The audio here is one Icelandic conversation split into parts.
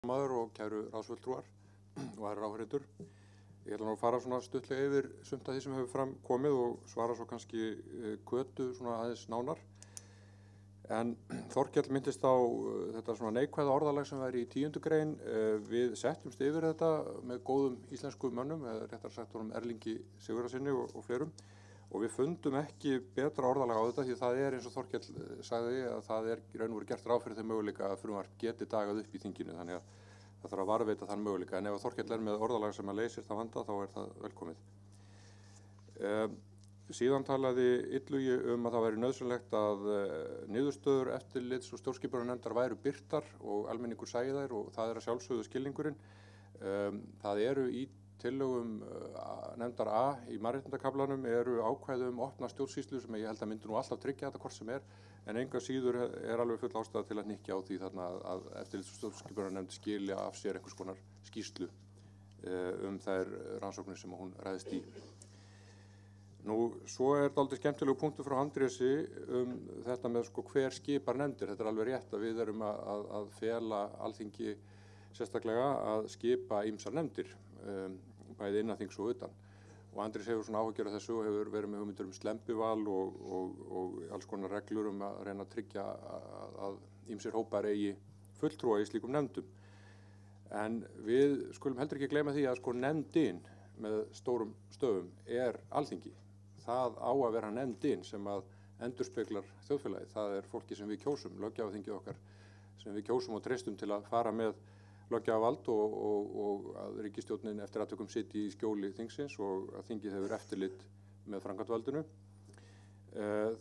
Maður og kæru ráðsfulltrúar og aðrir áheyrendur. Ég ætla nú að fara svona stuttlega yfir sumt af því sem hefur fram komið og svara svo kannski Kötu svona aðeins nánar. En Þorkell myndist á þetta svona neikvæða orðalag sem væri í 10. grein. Við settumst yfir þetta með góðum íslenskum mönnum, eða réttar sagt honum Erlingi Sigurðarsyni og fleirum. Og við fundum ekki betra orðalag á þetta því það eins og Þorkell sagði að það í raun og veru gert ráð fyrir þeim möguleika að frumvarp geti dagað upp í þinginu, þannig að það þarf að varðveita þann möguleika. En ef Þorkell með orðalag sem að leysir það vanda þá það velkomið. Síðan talaði Illugi að það væri nauðsynlegt að niðurstöður eftirlits- og stjórnskipunarnefndar væru birtar og almenningur sæi þær og það að sjálfsögðu skilningurinn. Það eru í tillögum nefndar A í mannréttindakaflanum eru ákvæði opna stjórnsýslu sem ég held að myndi nú alltaf tryggja þetta hvort sem en engu að síður alveg full ástæða til að hnykkja á því þarna að eftirlits- og stjórnskipunarnefnd skili af sér einhvers konar skýrslu þær rannsóknir sem hún ræðist í. Nú, svo dálítið skemmtilegu punktur frá Andrési þetta með hver skipar nefndir. Þetta alveg rétt að við erum að fela Alþingi sérstaklega að skipa ýmsar nefndir, bæði innan þings og utan. Og Andrés hefur svona áhyggjur af þessu og hefur verið með hugmyndir slembival og alls konar reglur að reyna að tryggja að ýmsir hópar eigi fulltrúa í slíkum nefndum. En við skulum heldur ekki gleyma því að nefndin með stórum stöfum Alþingi. Það á að vera nefndin sem að endurspeglar þjóðfélagið. Það fólki sem við kjósum, löggjafarþingið okkar, sem við kjósum og treystum til að fara með löggjafarvald og að ríkisstjórnin eftir atvikum sitji í skjóli þingsins og að þingið hefur eftirlit með framkvæmdarvaldinu.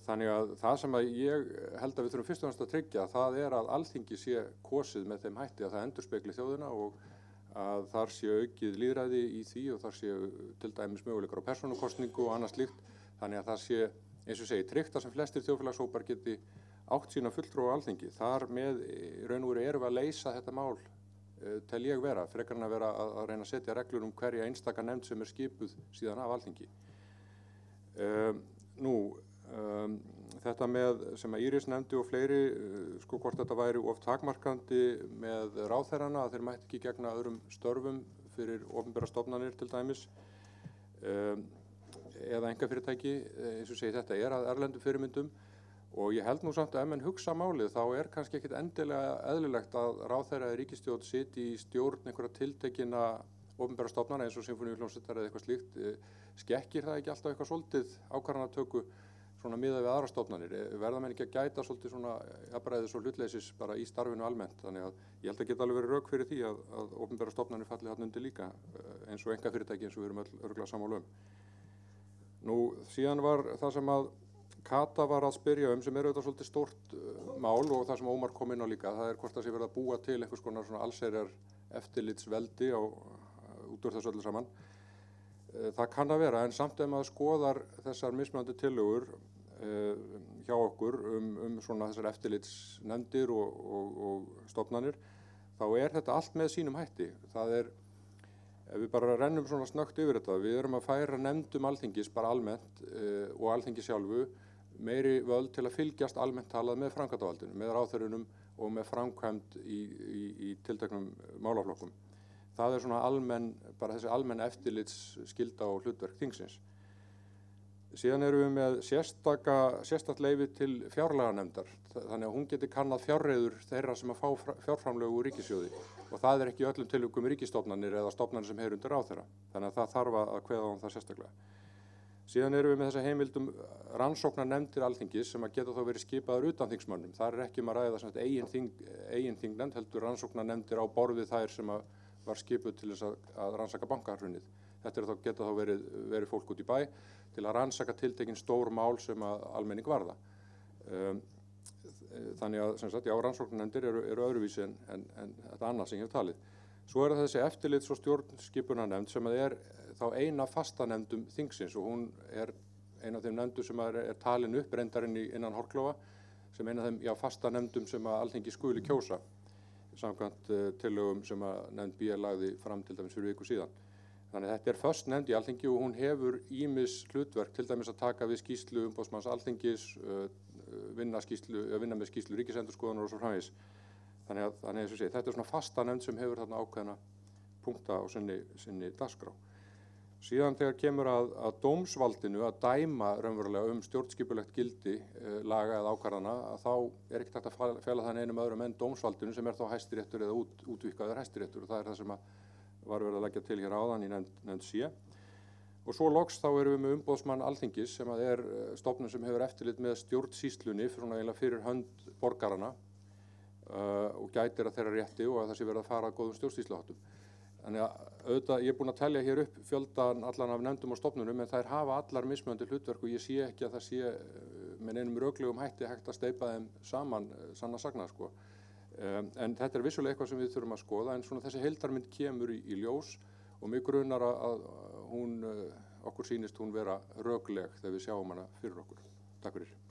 Þannig að það sem að ég held að við þurfum fyrst og fremst að tryggja, það að Alþingi sé kosið með þeim hætti að það endurspegli þjóðina og að þar sé aukið lýðræði í því og þar sé til dæmis möguleikar á persónukosningu og annað slíkt. Þannig að það sé, eins og segi, tryggt að sem flestir þjóðfélagshópar geti átt sína fulltrúa á Alþingi. Þar með raun og veru erum við að leysa þetta mál tel ég vera, frekar en að vera að reyna að setja reglur hverja einstaka nefnd sem skipuð síðan af Alþingi. Þetta með sem að Íris nefndi og fleiri, hvort þetta væri of takmarkandi með ráðherrana, að þeir mætti ekki gegna öðrum störfum fyrir opinberar stofnanir til dæmis, eða einkafyrirtæki, eins og segi þetta að erlendum fyrirmyndum. Og ég held nú samt að ef menn hugsa málið þá kannski ekkit endilega eðlilegt að ráðherra eða ríkisstjórn sitji í stjórn einhverja tiltekinna opinberra stofnana eins og sinfóníuhljómsveitar eða eitthvað slíkt. Skekkir það ekki alltaf eitthvað svolítið ákvarðanatöku svona miðað við aðrar stofnanir? Verða menn ekki að gæta svolítið svona jafnræðis og hlutleysis bara í starfinu almennt? Þannig að ég held að geta alveg verið rök fyrir því að opinberra stofnanir falli þarna undir líka eins og einkafyrirtæki eins og við erum öll örugglega sammála Nú, síðan var það sem að Kata var að spyrja sem auðvitað svolítið stórt mál og það sem Ómar kom inn á líka, það hvort það sé verið að búa til einhvers konar svona allsherjar eftirlitsveldi út úr þessu öllu saman. Það kann að vera, en samt ef maður skoðar þessar mismunandi tillögur hjá okkur svona þessar eftirlitsnefndir og stofnanir, þá þetta allt með sínum hætti. Það ef við bara rennum svona snöggt yfir þetta, við erum að færa nefndum Alþingis bara almennt og Alþingi sjálfu meiri völd til að fylgjast almennt talað með framkvæmdarvaldinu, með ráðherrunum og með framkvæmd í tilteknum málaflokkum. Það svona bara þessi almenn eftirlitsskylda og hlutverk þingsins. Síðan erum við með sérstakt leyfi til fjárlaganefndar, þannig að hún geti kannað fjárreiður þeirra sem að fá fjárframlög úr ríkissjóði og það ekki í öllum tilvikum ríkisstofnanir eða stofnanir sem heyra undir ráðherra, þannig að það þarf að kveða það sérstaklega. Síðan erum við með þessa heimildum rannsóknarnefndir Alþingis sem að geta þá verið skipaðar utan þingsmönnum. Það ekki að ræða eigin þingnefnd, heldur rannsóknarnefndir á borð við þær sem var skipuð til þess að rannsaka bankahrunið. Þetta geta þá verið fólk út í bæ til að rannsaka tiltekin stór mál sem að almenning varða. Þannig að rannsóknarnefndir eru öðruvísi en þetta annað sem ég hef talið. Svo það þessi eftirlits- og stjórnskipunarnefnd sem þá eina fastanefndum þingsins og hún ein af þeim nefndum sem talin upp reyndarinn innan Horklofa sem ein af þeim fastanefndum sem að Alþingi skuli kjósa samkvæmt tillögum sem að nefnd B lagði fram til dæmis fyrir viku síðan. Þannig að þetta föst nefnd í Alþingi og hún hefur ýmis hlutverk, til dæmis að taka við skýrslu umboðsmanns Alþingis, vinna með skýrslu Ríkisendurskoðunar og svo framvegis. Þannig að eins og sé, þetta svona fastanefnd sem hefur þarna ákveðna punkta á sinni dagskrá. Síðan þegar kemur að dómsvaldinu að dæma raunverulega stjórnskipulegt gildi laga eða ákvarðana, að þá ekkert hægt að fela það neinum öðrum en dómsvaldinu sem þá Hæstiréttur eða útvíkkaður Hæstiréttur, og það það sem var verið að leggja til hér áðan í nefnd C. Og svo loks þá erum við með umboðsmann Alþingis sem stofnun sem hefur eftirlit með stjórnsýslunni fyrir hönd borgarana og gætir að þeirra rétti og að það sé verið að fara að góðum stjórnsýsluháttum. Þannig að auðvitað, ég búinn að telja hér upp fjöldan allan af nefndum og stofnunum, en þær hafa allar mismunandi hlutverk og ég sé ekki að það sé með neinum röklegum hætti hægt að steypa þeim saman sanna sagna, sko. En þetta vissulega eitthvað sem við þurfum að skoða, en svona þessi heildarmynd kemur í ljós og mig grunar að okkur sýnist hún vera rökleg þegar við sjáum hana fyrir okkur. Takk fyrir.